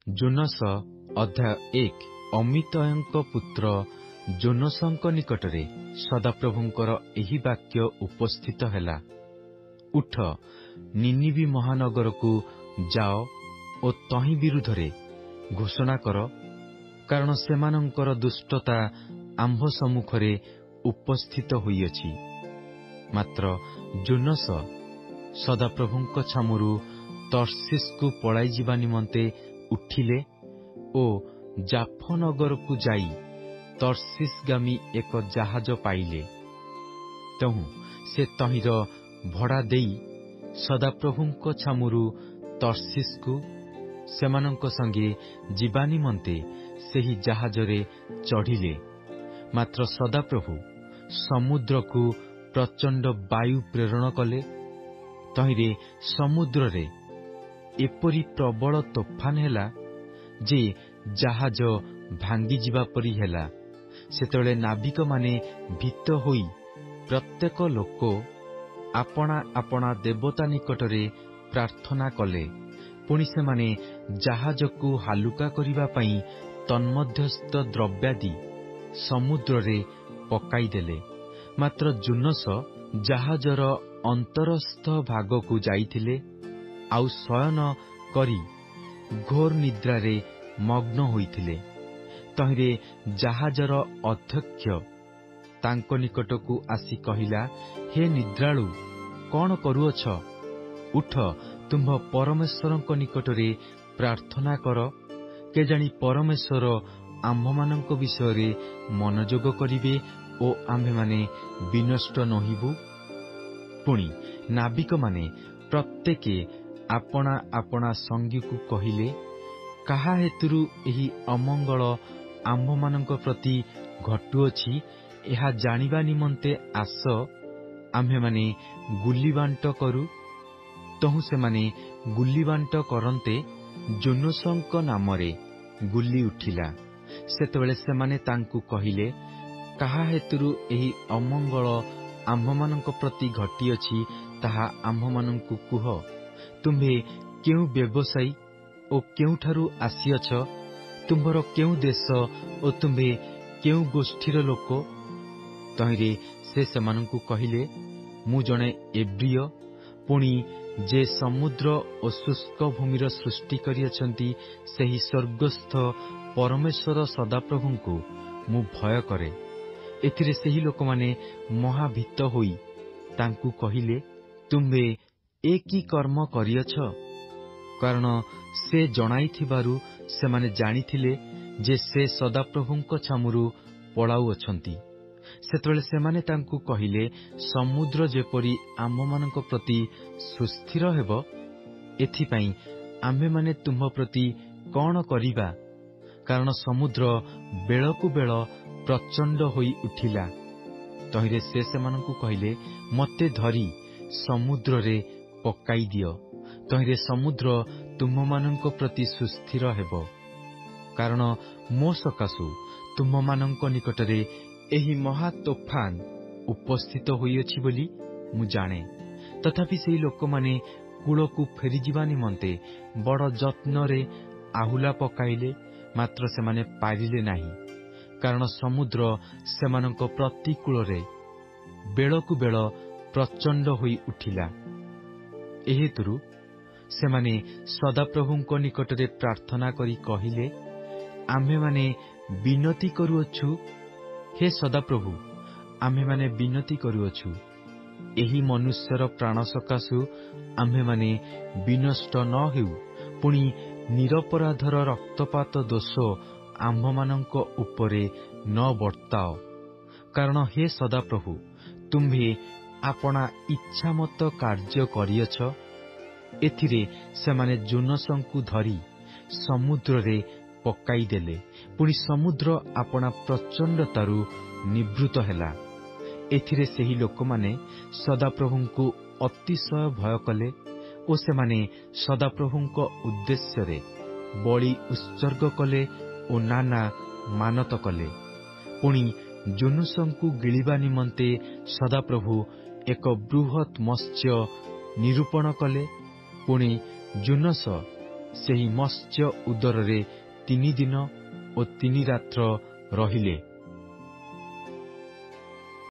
Jonas ଅଧ୍ୟାୟ 1। ଅମିତୟଙ୍କ ପୁତ୍ର ଜୋନାସଙ୍କ ନିକଟରେ ସଦାପ୍ରଭୁଙ୍କର ଏହି ବାକ୍ୟ ଉପସ୍ଥିତ ହେଲା। ଉଠ, ନିନିବି ମହାନଗରକୁ ଯାଅ ଓ ତହିଁ ବିରୁଦ୍ଧରେ ଘୋଷଣା କର, କାରଣ ସେମାନଙ୍କର ଦୁଷ୍ଟତା ଆମ୍ଭ ସମ୍ମୁଖରେ ଉପସ୍ଥିତ ହୋଇଅଛି। ମାତ୍ର ଜୋନାସ ସଦାପ୍ରଭୁଙ୍କ ଛାମୁରୁ ତର୍ଷିସକୁ ପଳାଇଯିବା ନିମନ୍ତେ ଉଠିଲେ ଓ ଜାଫନଗରକୁ ଯାଇ ତର୍ଷିସଗାମୀ ଏକ ଜାହାଜ ପାଇଲେ। ତେଣୁ ସେ ତହିଁର ଭଡ଼ା ଦେଇ ସଦାପ୍ରଭୁଙ୍କ ଛାମୁରୁ ତର୍ଷିସକୁ ସେମାନଙ୍କ ସଙ୍ଗେ ଯିବା ନିମନ୍ତେ ସେହି ଜାହାଜରେ ଚଢ଼ିଲେ। ମାତ୍ର ସଦାପ୍ରଭୁ ସମୁଦ୍ରକୁ ପ୍ରଚଣ୍ଡ ବାୟୁ ପ୍ରେରଣ କଲେ। ତହିଁରେ ସମୁଦ୍ରରେ ଏପରି ପ୍ରବଳ ତୋଫାନ ହେଲା ଯେ ଜାହାଜ ଭାଙ୍ଗିଯିବା ପରି ହେଲା। ସେତେବେଳେ ନାବିକମାନେ ଭୀତ ହୋଇ ପ୍ରତ୍ୟେକ ଲୋକ ଆପଣା ଆପଣା ଦେବତା ନିକଟରେ ପ୍ରାର୍ଥନା କଲେ। ପୁଣି ସେମାନେ ଜାହାଜକୁ ହାଲୁକା କରିବା ପାଇଁ ତନ୍ମଧ୍ୟସ୍ଥ ଦ୍ରବ୍ୟାଦି ସମୁଦ୍ରରେ ପକାଇଦେଲେ। ମାତ୍ର ଜୋନାସ ଜାହାଜର ଅନ୍ତରସ୍ଥ ଭାଗକୁ ଯାଇଥିଲେ, ଆଉ ଶୟନ କରି ଘୋର ନିଦ୍ରାରେ ମଗ୍ନ ହୋଇଥିଲେ। ତହିଁରେ ଜାହାଜର ଅଧ୍ୟକ୍ଷ ତାଙ୍କ ନିକଟକୁ ଆସି କହିଲା, ହେ ନିଦ୍ରାଳୁ, କଣ କରୁଅଛ? ଉଠ, ତୁମ୍ଭ ପରମେଶ୍ୱରଙ୍କ ନିକଟରେ ପ୍ରାର୍ଥନା କର। କେଜାଣି ପରମେଶ୍ୱର ଆମ୍ଭମାନଙ୍କ ବିଷୟରେ ମନୋଯୋଗ କରିବେ ଓ ଆମ୍ଭେମାନେ ବିନଷ୍ଟ ନୋହିବୁ। ପୁଣି ନାବିକମାନେ ପ୍ରତ୍ୟେକେ ଆପଣା ଆପଣା ସଙ୍ଗୀକୁ କହିଲେ, କାହା ହେତୁରୁ ଏହି ଅମଙ୍ଗଳ ଆମ୍ଭମାନଙ୍କ ପ୍ରତି ଘଟୁଅଛି, ଏହା ଜାଣିବା ନିମନ୍ତେ ଆସ, ଆମ୍ଭେମାନେ ଗୁଲିବାଣ୍ଟ କରୁ। ତହୁଁ ସେମାନେ ଗୁଲିବାଣ୍ଟ କରନ୍ତେ ଜୋନାସଙ୍କ ନାମରେ ଗୁଲି ଉଠିଲା। ସେତେବେଳେ ସେମାନେ ତାଙ୍କୁ କହିଲେ, କାହା ହେତୁରୁ ଏହି ଅମଙ୍ଗଳ ଆମ୍ଭମାନଙ୍କ ପ୍ରତି ଘଟିଅଛି, ତାହା ଆମ୍ଭମାନଙ୍କୁ କୁହ। ତୁମ୍ଭେ କେଉଁ ବ୍ୟବସାୟୀ ଓ କେଉଁଠାରୁ ଆସିଅଛ? ତୁମ୍ଭର କେଉଁ ଦେଶ ଓ ତୁମ୍ଭେ କେଉଁ ଗୋଷ୍ଠୀର ଲୋକ? ତହିଁରେ ସେ ସେମାନଙ୍କୁ କହିଲେ, ମୁଁ ଜଣେ ଏବ୍ରୀୟ। ପୁଣି ଯେ ସମୁଦ୍ର ଓ ଶୁଷ୍କ ଭୂମିର ସୃଷ୍ଟି କରିଅଛନ୍ତି, ସେହି ସ୍ୱର୍ଗସ୍ଥ ପରମେଶ୍ୱର ସଦାପ୍ରଭୁଙ୍କୁ ମୁଁ ଭୟ କରେ। ଏଥିରେ ସେହି ଲୋକମାନେ ମହାଭୀତ ହୋଇ ତାଙ୍କୁ କହିଲେ, ତୁମ୍ଭେ ଏ କି କର୍ମ କରିଅଛ? କାରଣ ସେ ଜଣାଇଥିବାରୁ ସେମାନେ ଜାଣିଥିଲେ ଯେ ସେ ସଦାପ୍ରଭୁଙ୍କ ଛାମୁରୁ ପଳାଉଅଛନ୍ତି। ସେତେବେଳେ ସେମାନେ ତାଙ୍କୁ କହିଲେ, ସମୁଦ୍ର ଯେପରି ଆମ୍ଭମାନଙ୍କ ପ୍ରତି ସୁସ୍ଥିର ହେବ, ଏଥିପାଇଁ ଆମ୍ଭେମାନେ ତୁମ୍ଭ ପ୍ରତି କଣ କରିବା? କାରଣ ସମୁଦ୍ର ବେଳକୁ ବେଳ ପ୍ରଚଣ୍ଡ ହୋଇ ଉଠିଲା। ତହିଁରେ ସେ ସେମାନଙ୍କୁ କହିଲେ, ମୋତେ ଧରି ସମୁଦ୍ରରେ ପକାଇ ଦିଅ। ତହିଁରେ ସମୁଦ୍ର ତୁମ୍ଭମାନଙ୍କ ପ୍ରତି ସୁସ୍ଥିର ହେବ। କାରଣ ମୋ ସକାଶୁ ତୁମ୍ଭମାନଙ୍କ ନିକଟରେ ଏହି ମହା ତୋଫାନ ଉପସ୍ଥିତ ହୋଇଅଛି ବୋଲି ମୁଁ ଜାଣେ। ତଥାପି ସେହି ଲୋକମାନେ କୂଳକୁ ଫେରିଯିବା ନିମନ୍ତେ ବଡ଼ ଯତ୍ନରେ ଆହୁଲା ପକାଇଲେ, ମାତ୍ର ସେମାନେ ପାରିଲେ ନାହିଁ। କାରଣ ସମୁଦ୍ର ସେମାନଙ୍କ ପ୍ରତିକୂଳରେ ବେଳକୁ ବେଳ ପ୍ରଚଣ୍ଡ ହୋଇ ଉଠିଲା। ଏହେତୁରୁ ସେମାନେ ସଦାପ୍ରଭୁଙ୍କ ନିକଟରେ ପ୍ରାର୍ଥନା କରି କହିଲେ, ଆମ୍ଭେମାନେ ବିନତି କରୁଅଛୁ, ହେ ସଦାପ୍ରଭୁ, ଆମ୍ଭେମାନେ ବିନତି କରୁଅଛୁ, ଏହି ମନୁଷ୍ୟର ପ୍ରାଣ ସକାଶୁ ଆମ୍ଭେମାନେ ବିନଷ୍ଟ ନ ହେଉ। ପୁଣି ନିରପରାଧର ରକ୍ତପାତ ଦୋଷ ଆମ୍ଭମାନଙ୍କ ଉପରେ ନ ବର୍ତ୍ତାଅ। କାରଣ ହେ ସଦାପ୍ରଭୁ, ତୁମ୍ଭେ ଆପଣା ଇଚ୍ଛାମତ କାର୍ଯ୍ୟ କରିଅଛ। ଏଥିରେ ସେମାନେ ଜୋନାସଙ୍କୁ ଧରି ସମୁଦ୍ରରେ ପକାଇଦେଲେ। ପୁଣି ସମୁଦ୍ର ଆପଣା ପ୍ରଚଣ୍ଡତାରୁ ନିବୃତ୍ତ ହେଲା। ଏଥିରେ ସେହି ଲୋକମାନେ ସଦାପ୍ରଭୁଙ୍କୁ ଅତିଶୟ ଭୟ କଲେ ଓ ସେମାନେ ସଦାପ୍ରଭୁଙ୍କ ଉଦ୍ଦେଶ୍ୟରେ ବଳି ଉତ୍ସର୍ଗ କଲେ ଓ ନାନା ମାନତ କଲେ। ପୁଣି ଜୋନାସଙ୍କୁ ଗିଳିବା ନିମନ୍ତେ ସଦାପ୍ରଭୁ ଏକ ବୃହତ୍ ମତ୍ସ୍ୟ ନିରୂପଣ କଲେ। ପୁଣି ଜୋନାସ ସେହି ମତ୍ସ୍ୟ ଉଦରରେ 3 ଦିନ ଓ 3 ରାତ୍ର ରହିଲେ